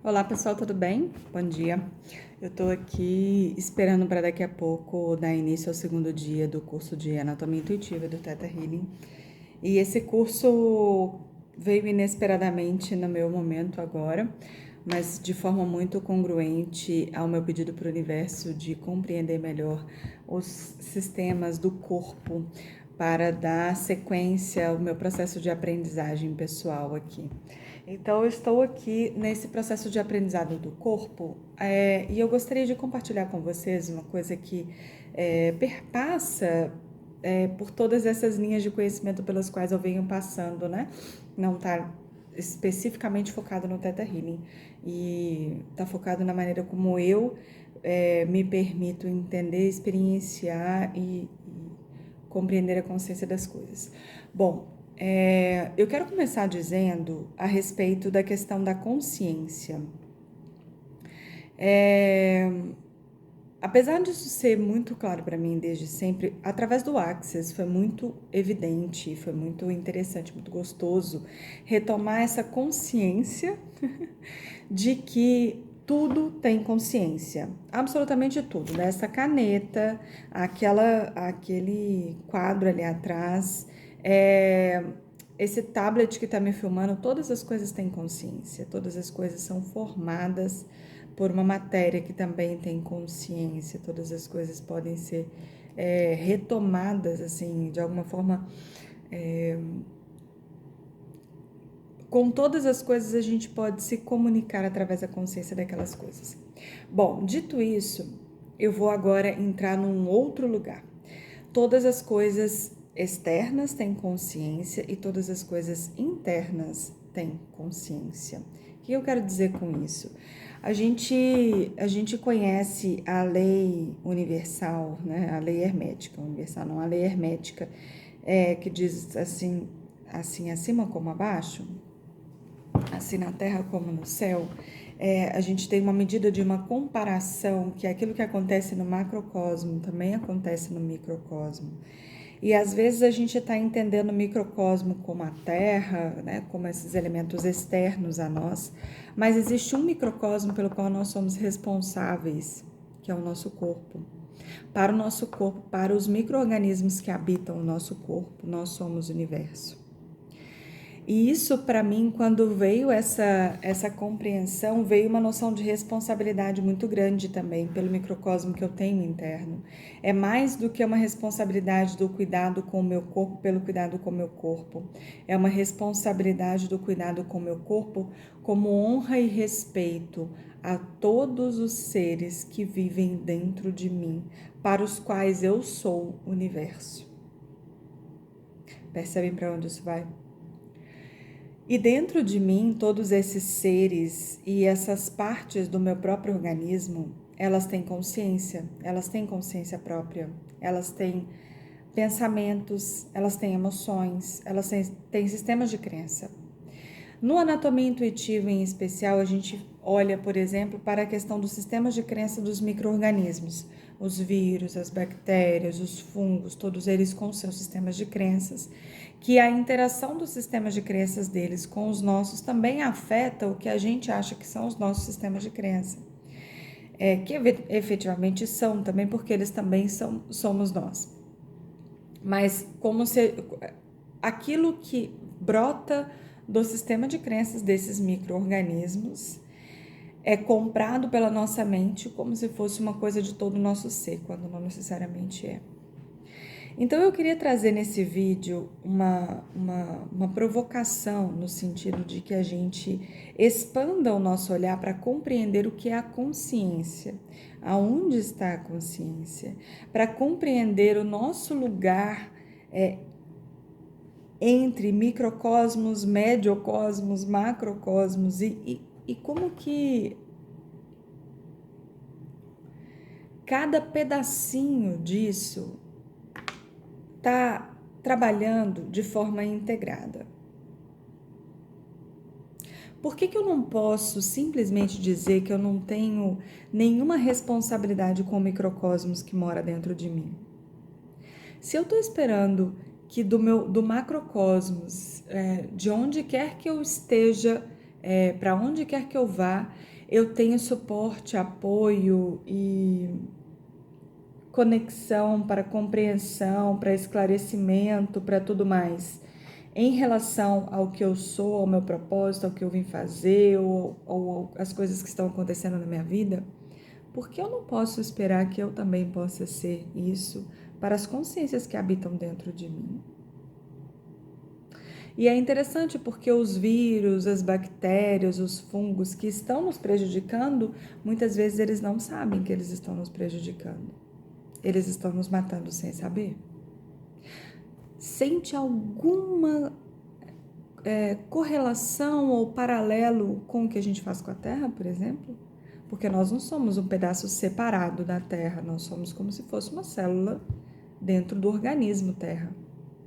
Olá pessoal, tudo bem? Bom dia. Eu tô aqui esperando para daqui a pouco dar início ao segundo dia do curso de Anatomia Intuitiva do Theta Healing. E esse curso veio inesperadamente no meu momento agora, mas de forma muito congruente ao meu pedido para o universo de compreender melhor os sistemas do corpo para dar sequência ao meu processo de aprendizagem pessoal aqui. Então, eu estou aqui nesse processo de aprendizado do corpo e eu gostaria de compartilhar com vocês uma coisa que perpassa por todas essas linhas de conhecimento pelas quais eu venho passando, né? Não está especificamente focado no Theta Healing e está focado na maneira como eu me permito entender, experienciar e compreender a consciência das coisas. Bom, eu quero começar dizendo a respeito da questão da consciência. Apesar disso ser muito claro para mim desde sempre, através do Access foi muito evidente, foi muito interessante, muito gostoso retomar essa consciência de que tudo tem consciência, absolutamente tudo, dessa caneta, aquele quadro ali atrás, esse tablet que está me filmando, todas as coisas têm consciência, todas as coisas são formadas por uma matéria que também tem consciência, todas as coisas podem ser retomadas, assim, de alguma forma. Com todas as coisas a gente pode se comunicar através da consciência daquelas coisas. Bom, dito isso, eu vou agora entrar num outro lugar. Todas as coisas externas têm consciência e todas as coisas internas têm consciência. O que eu quero dizer com isso? A gente conhece a lei universal, né? A lei hermética, universal não, a lei hermética, que diz assim acima como abaixo, assim na terra como no céu. A gente tem uma medida de uma comparação, que é aquilo que acontece no macrocosmo também acontece no microcosmo. E às vezes a gente está entendendo o microcosmo como a Terra, né, como esses elementos externos a nós, mas existe um microcosmo pelo qual nós somos responsáveis, que é o nosso corpo. Para o nosso corpo, para os micro-organismos que habitam o nosso corpo, nós somos o universo. E isso, para mim, quando veio essa compreensão, veio uma noção de responsabilidade muito grande também pelo microcosmo que eu tenho interno. É mais do que uma responsabilidade do cuidado com o meu corpo pelo cuidado com o meu corpo. É uma responsabilidade do cuidado com o meu corpo como honra e respeito a todos os seres que vivem dentro de mim, para os quais eu sou o universo. Percebem para onde isso vai? E dentro de mim, todos esses seres e essas partes do meu próprio organismo, elas têm consciência própria, elas têm pensamentos, elas têm emoções, elas têm sistemas de crença. No Anatomia Intuitiva, em especial, a gente olha, por exemplo, para a questão dos sistemas de crença dos micro-organismos, os vírus, as bactérias, os fungos, todos eles com seus sistemas de crenças, que a interação dos sistemas de crenças deles com os nossos também afeta o que a gente acha que são os nossos sistemas de crença. Que efetivamente são também, porque eles também somos nós. Mas como se aquilo que brota do sistema de crenças desses micro-organismos é comprado pela nossa mente como se fosse uma coisa de todo o nosso ser, quando não necessariamente é. Então eu queria trazer nesse vídeo uma provocação no sentido de que a gente expanda o nosso olhar para compreender o que é a consciência, aonde está a consciência, para compreender o nosso lugar entre microcosmos, mediocosmos, macrocosmos e como que cada pedacinho disso está trabalhando de forma integrada. Por que eu não posso simplesmente dizer que eu não tenho nenhuma responsabilidade com o microcosmos que mora dentro de mim? Se eu estou esperando que do macrocosmos, de onde quer que eu esteja para onde quer que eu vá, eu tenho suporte, apoio e conexão para compreensão, para esclarecimento, para tudo mais. Em relação ao que eu sou, ao meu propósito, ao que eu vim fazer, ou as coisas que estão acontecendo na minha vida, porque eu não posso esperar que eu também possa ser isso para as consciências que habitam dentro de mim. E é interessante porque os vírus, as bactérias, os fungos que estão nos prejudicando, muitas vezes eles não sabem que eles estão nos prejudicando. Eles estão nos matando sem saber. Sente alguma correlação ou paralelo com o que a gente faz com a Terra, por exemplo? Porque nós não somos um pedaço separado da Terra, nós somos como se fosse uma célula dentro do organismo Terra,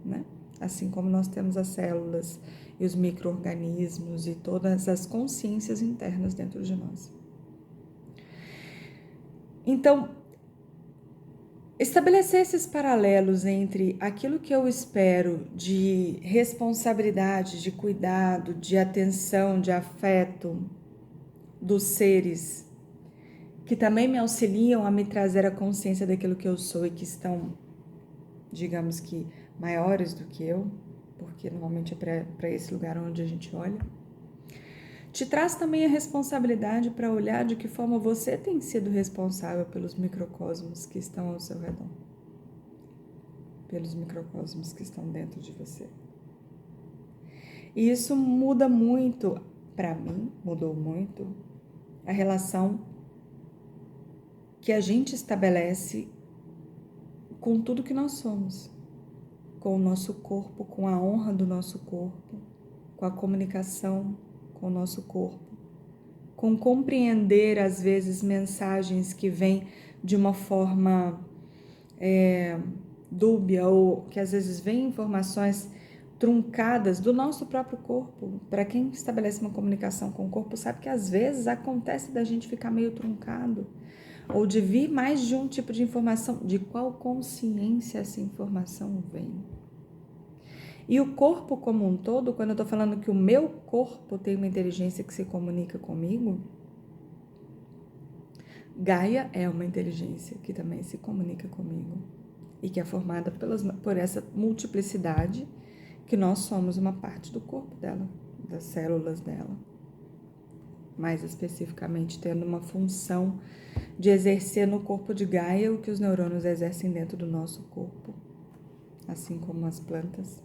né? Assim como nós temos as células e os micro-organismos e todas as consciências internas dentro de nós. Então, estabelecer esses paralelos entre aquilo que eu espero de responsabilidade, de cuidado, de atenção, de afeto dos seres que também me auxiliam a me trazer a consciência daquilo que eu sou e que estão, digamos que, maiores do que eu, porque normalmente é para esse lugar onde a gente olha, te traz também a responsabilidade para olhar de que forma você tem sido responsável pelos microcosmos que estão ao seu redor, pelos microcosmos que estão dentro de você. E isso muda muito, para mim, mudou muito, a relação que a gente estabelece com tudo que nós somos, com o nosso corpo, com a honra do nosso corpo, com a comunicação com o nosso corpo, com compreender, às vezes, mensagens que vêm de uma forma dúbia ou que às vezes vêm informações truncadas do nosso próprio corpo. Para quem estabelece uma comunicação com o corpo, sabe que às vezes acontece da gente ficar meio truncado ou de vir mais de um tipo de informação, de qual consciência essa informação vem. E o corpo como um todo, quando eu estou falando que o meu corpo tem uma inteligência que se comunica comigo, Gaia é uma inteligência que também se comunica comigo e que é formada por essa multiplicidade que nós somos uma parte do corpo dela, das células dela. Mais especificamente, tendo uma função de exercer no corpo de Gaia o que os neurônios exercem dentro do nosso corpo, assim como as plantas.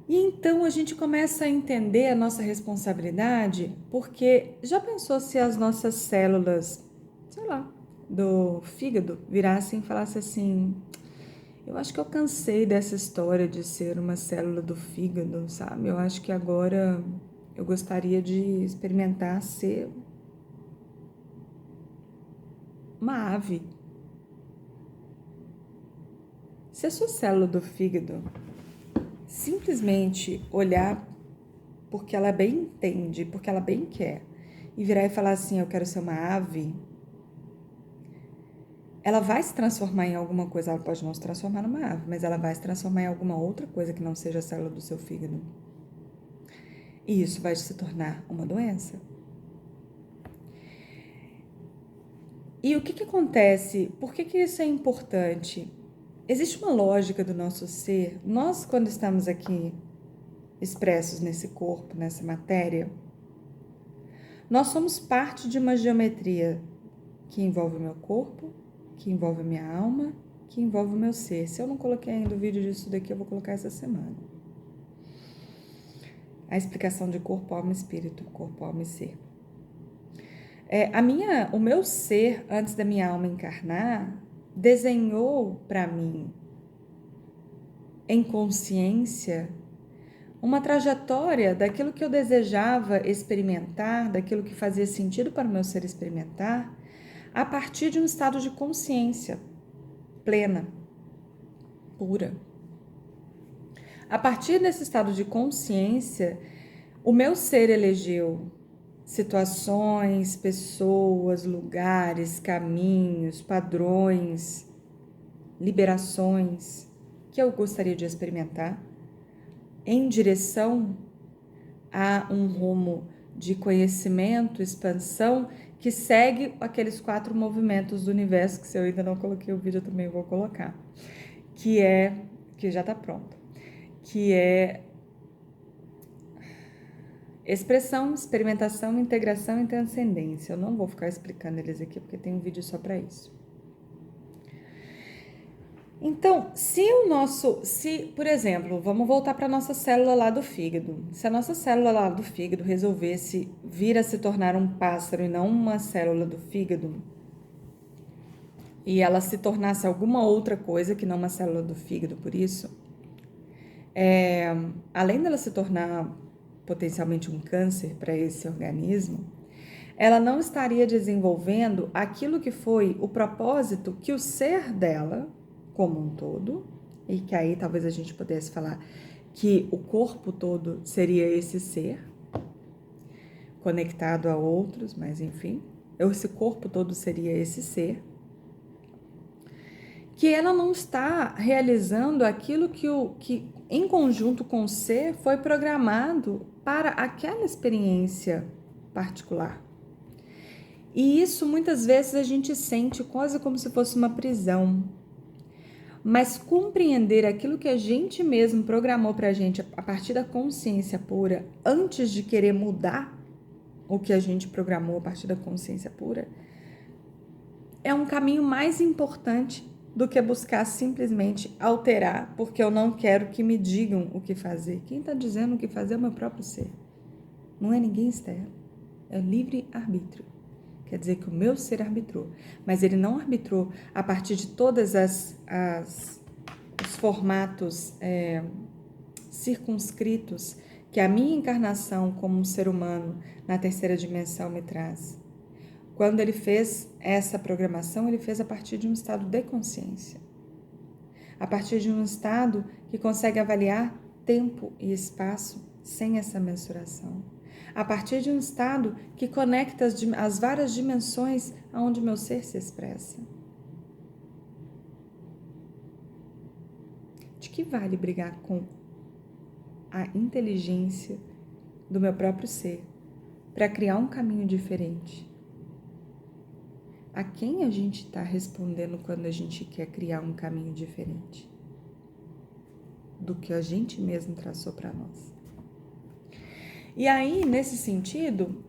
E então a gente começa a entender a nossa responsabilidade, porque já pensou se as nossas células, sei lá, do fígado virassem e falassem assim: eu acho que eu cansei dessa história de ser uma célula do fígado, sabe? Eu acho que agora eu gostaria de experimentar ser uma ave. Se a sua célula do fígado simplesmente olhar porque ela bem entende, porque ela bem quer, e virar e falar assim: eu quero ser uma ave, ela vai se transformar em alguma coisa. Ela pode não se transformar numa ave, mas ela vai se transformar em alguma outra coisa que não seja a célula do seu fígado. E isso vai se tornar uma doença. E o que acontece? Por que isso é importante? Existe uma lógica do nosso ser. Nós, quando estamos aqui expressos nesse corpo, nessa matéria, nós somos parte de uma geometria que envolve o meu corpo, que envolve a minha alma, que envolve o meu ser. Se eu não coloquei ainda o vídeo disso daqui, eu vou colocar essa semana. A explicação de corpo, alma e espírito, corpo, alma e ser. O meu ser, antes da minha alma encarnar, desenhou para mim, em consciência, uma trajetória daquilo que eu desejava experimentar, daquilo que fazia sentido para o meu ser experimentar, a partir de um estado de consciência plena, pura. A partir desse estado de consciência, o meu ser elegeu situações, pessoas, lugares, caminhos, padrões, liberações que eu gostaria de experimentar em direção a um rumo de conhecimento, expansão, que segue aqueles 4 movimentos do universo, que se eu ainda não coloquei o vídeo eu também vou colocar, que já está pronto, que é expressão, experimentação, integração e transcendência. Eu não vou ficar explicando eles aqui, porque tem um vídeo só para isso. Então, por exemplo, vamos voltar para a nossa célula lá do fígado. Se a nossa célula lá do fígado resolvesse vir a se tornar um pássaro e não uma célula do fígado, e ela se tornasse alguma outra coisa que não uma célula do fígado, por isso, além dela se tornar potencialmente um câncer para esse organismo, ela não estaria desenvolvendo aquilo que foi o propósito que o ser dela, como um todo, e que aí talvez a gente pudesse falar que o corpo todo seria esse ser, conectado a outros, mas enfim, esse corpo todo seria esse ser, que ela não está realizando aquilo que em conjunto com o ser foi programado para aquela experiência particular. E isso muitas vezes a gente sente quase como se fosse uma prisão. Mas compreender aquilo que a gente mesmo programou pra gente a partir da consciência pura, antes de querer mudar o que a gente programou a partir da consciência pura, é um caminho mais importante do que buscar simplesmente alterar, porque eu não quero que me digam o que fazer. Quem está dizendo o que fazer é o meu próprio ser. Não é ninguém externo. É livre-arbítrio. Quer dizer que o meu ser arbitrou, mas ele não arbitrou a partir de todas os formatos circunscritos que a minha encarnação como um ser humano na terceira dimensão me traz. Quando ele fez essa programação, ele fez a partir de um estado de consciência. A partir de um estado que consegue avaliar tempo e espaço sem essa mensuração. A partir de um estado que conecta as várias dimensões aonde meu ser se expressa. De que vale brigar com a inteligência do meu próprio ser para criar um caminho diferente? A quem a gente está respondendo quando a gente quer criar um caminho diferente do que a gente mesmo traçou para nós? E aí, nesse sentido,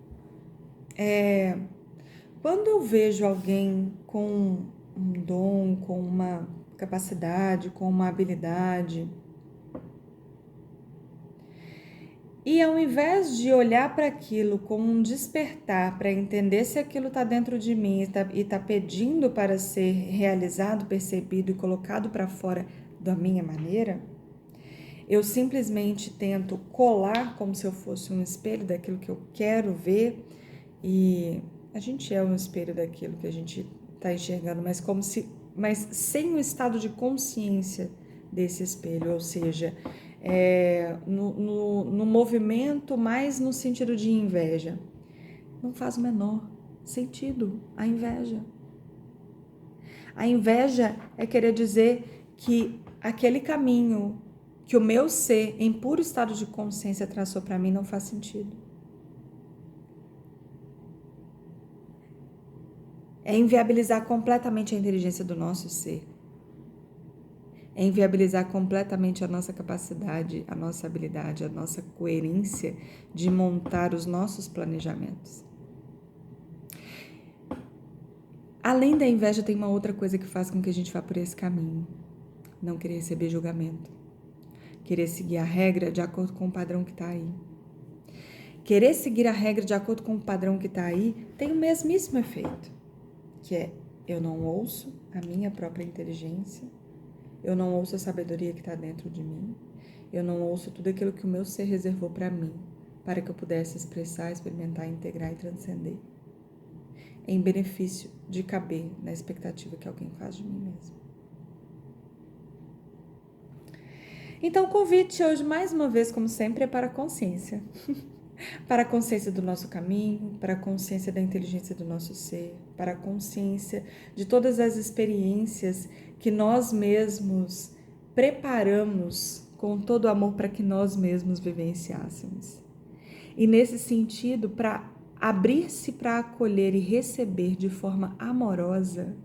quando eu vejo alguém com um dom, com uma capacidade, com uma habilidade, e ao invés de olhar para aquilo como um despertar, para entender se aquilo está dentro de mim e está pedindo para ser realizado, percebido e colocado para fora da minha maneira, eu simplesmente tento colar como se eu fosse um espelho daquilo que eu quero ver, e a gente é um espelho daquilo que a gente está enxergando, mas sem o estado de consciência desse espelho, ou seja, no movimento mais no sentido de inveja. Não faz o menor sentido a inveja. A inveja é querer dizer que aquele caminho que o meu ser, em puro estado de consciência, traçou para mim não faz sentido. É inviabilizar completamente a inteligência do nosso ser. É inviabilizar completamente a nossa capacidade, a nossa habilidade, a nossa coerência de montar os nossos planejamentos. Além da inveja, tem uma outra coisa que faz com que a gente vá por esse caminho. Não querer receber julgamento. Querer seguir a regra de acordo com o padrão que está aí. Querer seguir a regra de acordo com o padrão que está aí tem o mesmíssimo efeito, que é: eu não ouço a minha própria inteligência, eu não ouço a sabedoria que está dentro de mim, eu não ouço tudo aquilo que o meu ser reservou para mim, para que eu pudesse expressar, experimentar, integrar e transcender, em benefício de caber na expectativa que alguém faz de mim mesmo. Então, o convite hoje, mais uma vez, como sempre, é para a consciência. Para a consciência do nosso caminho, para a consciência da inteligência do nosso ser, para a consciência de todas as experiências que nós mesmos preparamos com todo o amor para que nós mesmos vivenciássemos. E nesse sentido, para abrir-se para acolher e receber de forma amorosa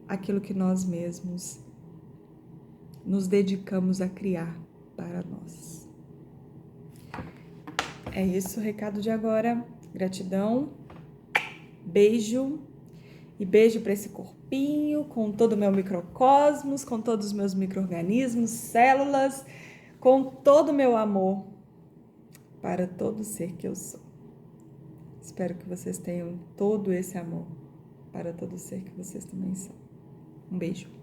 aquilo que nós mesmos nos dedicamos a criar para nós. É isso o recado de agora. Gratidão, beijo e beijo para esse corpinho com todo o meu microcosmos, com todos os meus micro-organismos, células, com todo o meu amor para todo ser que eu sou. Espero que vocês tenham todo esse amor para todo ser que vocês também são. Um beijo.